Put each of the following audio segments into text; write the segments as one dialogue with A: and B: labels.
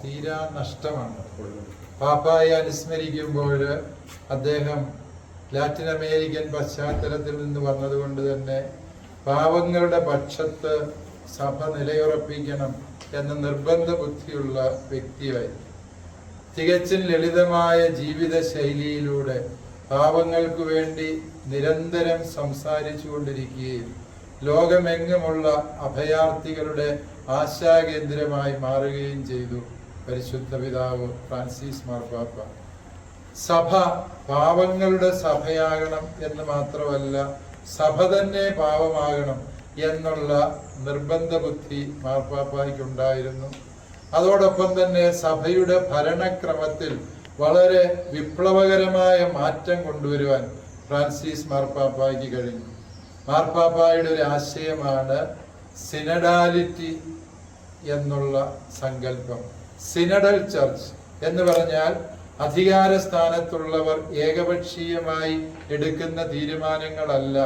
A: തീരാ നഷ്ടമാണ്. പാപ്പായെ അനുസ്മരിക്കുമ്പോൾ അദ്ദേഹം ലാറ്റിൻ അമേരിക്കൻ പശ്ചാത്തലത്തിൽ നിന്ന് വന്നതുകൊണ്ട് തന്നെ പാവങ്ങളുടെ പക്ഷത്ത് സഭ നിലയുറപ്പിക്കണം എന്ന നിർബന്ധ ബുദ്ധിയുള്ള വ്യക്തിയായിരുന്നു. തികച്ചും ലളിതമായ ജീവിത ശൈലിയിലൂടെ പാവങ്ങൾക്ക് വേണ്ടി നിരന്തരം സംസാരിച്ചു കൊണ്ടിരിക്കുകയും ലോകമെങ്ങുമുള്ള അഭയാർത്ഥികളുടെ ആശാകേന്ദ്രമായി മാറുകയും ചെയ്തു പരിശുദ്ധ പിതാവ് ഫ്രാൻസിസ് മാർപ്പാപ്പ. സഭ പാവങ്ങളുടെ സഭയാകണം എന്ന് മാത്രമല്ല, സഭ തന്നെ പാവമാകണം എന്നുള്ള നിർബന്ധ ബുദ്ധി മാർപ്പാപ്പായ്ക്കുണ്ടായിരുന്നു. അതോടൊപ്പം തന്നെ സഭയുടെ ഭരണക്രമത്തിൽ വളരെ വിപ്ലവകരമായ മാറ്റം കൊണ്ടുവരുവാൻ ഫ്രാൻസിസ് മാർപ്പാപ്പായ്ക്ക് കഴിഞ്ഞു. മാർപ്പാപ്പായുടെ ഒരു ആശയമാണ് സിനഡാലിറ്റി എന്നുള്ള സങ്കല്പം. സിനഡൽ ചർച്ച് എന്ന് പറഞ്ഞാൽ അധികാര സ്ഥാനത്തുള്ളവർ ഏകപക്ഷീയമായി എടുക്കുന്ന തീരുമാനങ്ങളല്ല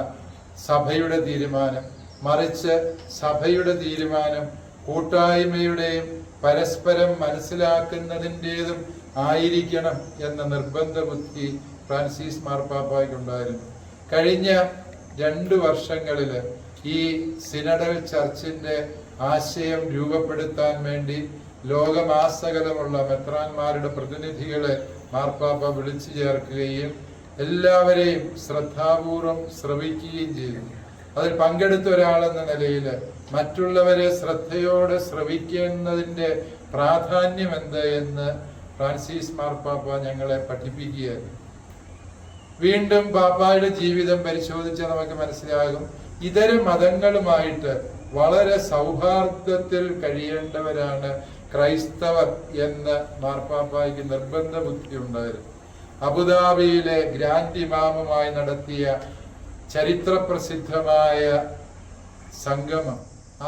A: സഭയുടെ തീരുമാനം, മറിച്ച് സഭയുടെ തീരുമാനം കൂട്ടായ്മയുടെയും പരസ്പരം മനസ്സിലാക്കുന്നതിൻ്റെതും ആയിരിക്കണം എന്ന നിർബന്ധ ബുദ്ധി ഫ്രാൻസിസ് മാർപ്പാപ്പായ്ക്കുണ്ടായിരുന്നു. കഴിഞ്ഞ 2 വർഷങ്ങളിൽ ഈ സിനഡൽ ചർച്ചിന്റെ ആശയം രൂപപ്പെടുത്താൻ വേണ്ടി ലോകമാസകലമുള്ള മെത്രാന്മാരുടെ പ്രതിനിധികളെ മാർപ്പാപ്പ വിളിച്ചു ചേർക്കുകയും എല്ലാവരെയും ശ്രദ്ധാപൂർവം ശ്രവിക്കുകയും ചെയ്തു. അതിൽ പങ്കെടുത്ത ഒരാളെന്ന നിലയിൽ മറ്റുള്ളവരെ ശ്രദ്ധയോടെ ശ്രവിക്കുന്നതിൻ്റെ പ്രാധാന്യം എന്ത് എന്ന് ഫ്രാൻസിസ് മാർപ്പാപ്പ ഞങ്ങളെ പഠിപ്പിക്കുകയായിരുന്നു. വീണ്ടും പാപ്പായുടെ ജീവിതം പരിശോധിച്ചാൽ നമുക്ക് മനസ്സിലാകും, ഇതര മതങ്ങളുമായിട്ട് വളരെ സൗഹാർദ്ദത്തിൽ കഴിയേണ്ടവരാണ് ക്രൈസ്തവർ എന്ന് മാർപ്പാപ്പായ്ക്ക് നിർബന്ധ ബുദ്ധി ഉണ്ടായിരുന്നു. അബുദാബിയിലെ ഗ്രാൻഡ് ഇമാമുമായി നടത്തിയ ചരിത്രപ്രസിദ്ധമായ സംഗമം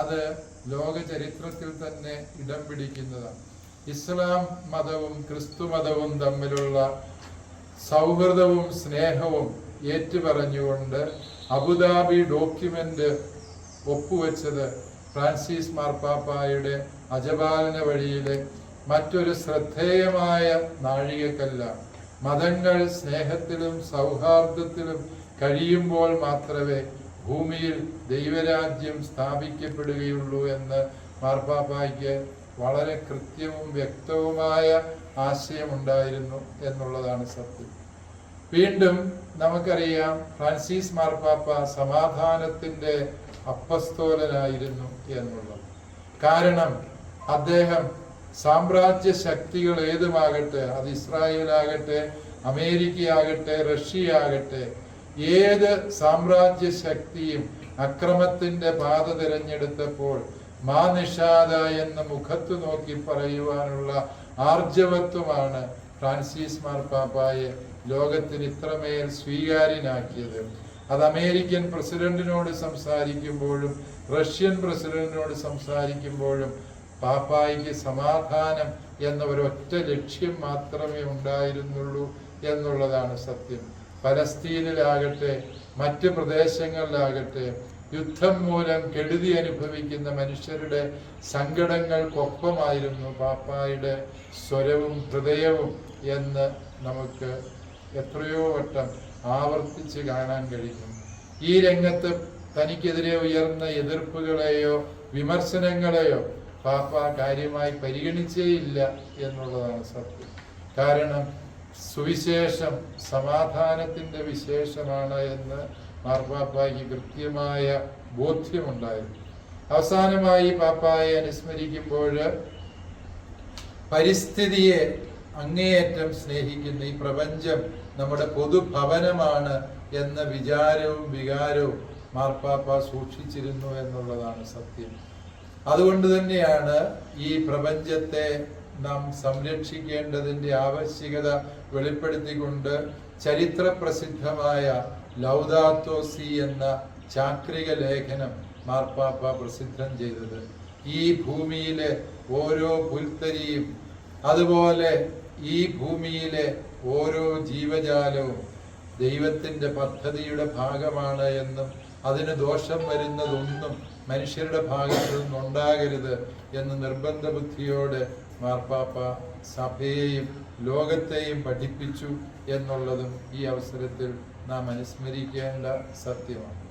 A: അത് ലോക ചരിത്രത്തിൽ തന്നെ ഇടം പിടിക്കുന്നതാണ്. ഇസ്ലാം മതവും ക്രിസ്തു മതവും തമ്മിലുള്ള സൗഹൃദവും സ്നേഹവും ഏറ്റുപറഞ്ഞുകൊണ്ട് അബുദാബി ഡോക്യുമെന്റ് ഒപ്പുവെച്ചത് ഫ്രാൻസിസ് മാർപ്പാപ്പായുടെ അജപാലന വഴിയിലെ മറ്റൊരു ശ്രദ്ധേയമായ നാഴികക്കല്ലാണ്. മതങ്ങൾ സ്നേഹത്തിലും സൗഹാർദ്ദത്തിലും കഴിയുമ്പോൾ മാത്രമേ ഭൂമിയിൽ ദൈവരാജ്യം സ്ഥാപിക്കപ്പെടുകയുള്ളൂ എന്ന് മാർപ്പാപ്പായ്ക്ക് വളരെ കൃത്യവും വ്യക്തവുമായ ആശയമുണ്ടായിരുന്നു എന്നുള്ളതാണ് സത്യം. വീണ്ടും നമുക്കറിയാം, ഫ്രാൻസിസ് മാർപ്പാപ്പ സമാധാനത്തിൻ്റെ അപ്പസ്തോലനായിരുന്നു എന്നുള്ളത്. കാരണം അദ്ദേഹം സാമ്രാജ്യ ശക്തികൾ ഏതുമാകട്ടെ, അത് ഇസ്രായേലാകട്ടെ, അമേരിക്കയാകട്ടെ, റഷ്യയാകട്ടെ, ഏത് സാമ്രാജ്യ ശക്തിയും അക്രമത്തിന്റെ പാത തിരഞ്ഞെടുത്തപ്പോൾ മാ നിഷാദ എന്ന മുഖത്ത് നോക്കി പറയുവാനുള്ള ആർജവത്വമാണ് ഫ്രാൻസിസ് മാർപ്പാപ്പായെ ലോകത്തിന് ഇത്രമേൽ സ്വീകാര്യനാക്കിയത്. അത് അമേരിക്കൻ പ്രസിഡന്റിനോട് സംസാരിക്കുമ്പോഴും റഷ്യൻ പ്രസിഡന്റിനോട് സംസാരിക്കുമ്പോഴും പാപ്പായ്ക്ക് സമാധാനം എന്ന ഒരൊറ്റ ലക്ഷ്യം മാത്രമേ ഉണ്ടായിരുന്നുള്ളൂ എന്നുള്ളതാണ് സത്യം. പലസ്തീനിലാകട്ടെ, മറ്റ് പ്രദേശങ്ങളിലാകട്ടെ, യുദ്ധം മൂലം കെടുതി അനുഭവിക്കുന്ന മനുഷ്യരുടെ സങ്കടങ്ങൾക്കൊപ്പമായിരുന്നു പാപ്പായുടെ സ്വരവും ഹൃദയവും എന്ന് നമുക്ക് എത്രയോ വട്ടം ആവർത്തിച്ച് കാണാൻ കഴിയും. ഈ രംഗത്ത് തനിക്കെതിരെ ഉയർന്ന എതിർപ്പുകളെയോ വിമർശനങ്ങളെയോ പാപ്പ കാര്യമായി പരിഗണിച്ചേയില്ല എന്നുള്ളതാണ് സത്യം. കാരണം സുവിശേഷം സമാധാനത്തിന്റെ വിശേഷമാണ് എന്ന് മാർപ്പാപ്പായ്ക്ക് കൃത്യമായ ബോധ്യമുണ്ടായിരുന്നു. അവസാനമായി പാപ്പായെ അനുസ്മരിക്കുമ്പോൾ പരിസ്ഥിതിയെ അങ്ങേയറ്റം സ്നേഹിക്കുന്ന ഈ പ്രപഞ്ചം നമ്മുടെ പൊതുഭവനമാണ് എന്ന വിചാരവും വികാരവും മാർപ്പാപ്പ സൂക്ഷിച്ചിരുന്നു എന്നുള്ളതാണ് സത്യം. അതുകൊണ്ട് തന്നെയാണ് ഈ പ്രപഞ്ചത്തെ നാം സംരക്ഷിക്കേണ്ടതിൻ്റെ ആവശ്യകത വെളിപ്പെടുത്തിക്കൊണ്ട് ചരിത്രപ്രസിദ്ധമായ ലൗദാത്തോ സി എന്ന ചാക്രിക ലേഖനം മാർപ്പാപ്പ പ്രസിദ്ധം ചെയ്തത്. ഈ ഭൂമിയിലെ ഓരോ പുൽത്തരിയും അതുപോലെ ഈ ഭൂമിയിലെ ഓരോ ജീവജാലവും ദൈവത്തിൻ്റെ പദ്ധതിയുടെ ഭാഗമാണ് എന്നും അതിന് ദോഷം വരുന്നതൊന്നും മനുഷ്യരുടെ ഭാഗത്തു നിന്നുണ്ടാകരുത് എന്ന് നിർബന്ധ ബുദ്ധിയോടെ മാർപ്പാപ്പ സഭയെയും ലോകത്തെയും പഠിപ്പിച്ചു എന്നുള്ളതും ഈ അവസരത്തിൽ നാം അനുസ്മരിക്കേണ്ട സത്യമാണ്.